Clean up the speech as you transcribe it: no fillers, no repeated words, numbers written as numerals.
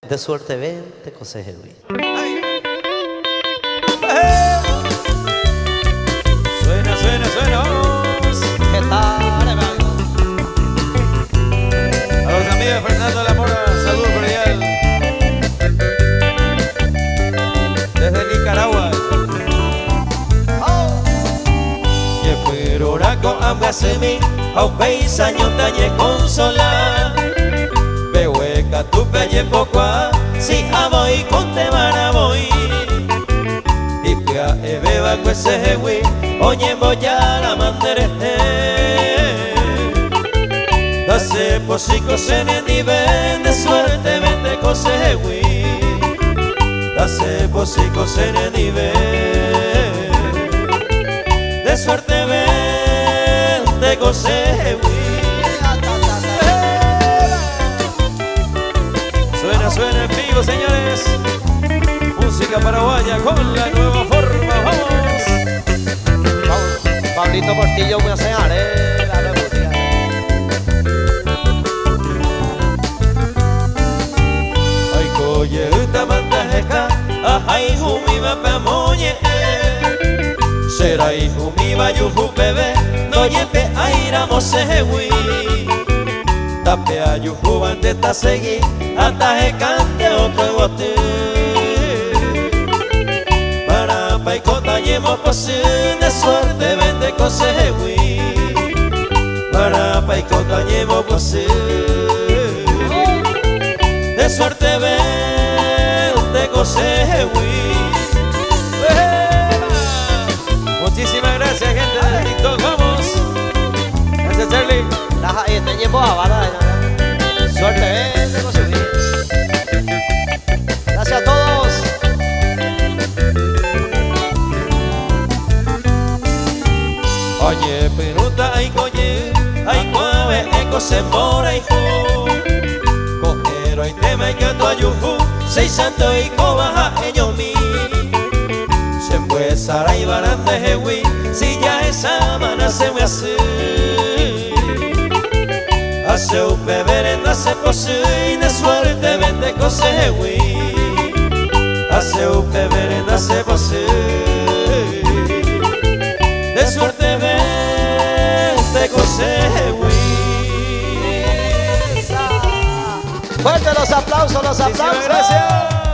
De suerte vente, consejería. Suena, suena, suena, vamos. ¿Qué tal, hermano? A los amigos de Fernando La Mora, saludo cordial. Desde Nicaragua. Y pero raco ambasemi, au peisaño talle consola. Behueca tu pelle pocoa, si avoy con te voy. Y pia e beba cuese hewi, oye boya la mandere. Dase posico se ne nivel de suerte vente cose hewi. Dase posico se ne nivel de suerte vente cose hewi. Suena, suena en vivo, señores. Música paraguaya con la nueva forma, vamos. Pablito Portillo me hace la música. Ay, coye, uta mandajeca, ay, humi va pa moñe. Será hijo mi bayuju bebé, no yepe aira mosehewi. Tape ayuju ante ta segui, hasta que cante otro bote. Para paicota yemo posi, de suerte vende cosehewi. Para paicota yemo posi, de suerte vende cosehewi. Muchísimas gracias, gente del TikTok, vamos. Gracias, Charlie. Te llevo a bala. Suerte vente, consejería. Gracias a todos. Oye, peruta, ay, coye, ay, cuave, eco, se mora, hijo. Cojero, ay, tema, y canto, ayuju, seis santo, y cobaja, ello mi. Se fue Sara y barande, hewi, si ya esa mana se me hace. Hace un beber, hace posible, de suerte, vende cose, hewi. Hace un beber, hace posible, de suerte vente consejewi. Fuerte los aplausos, los aplausos. Muchísimas gracias.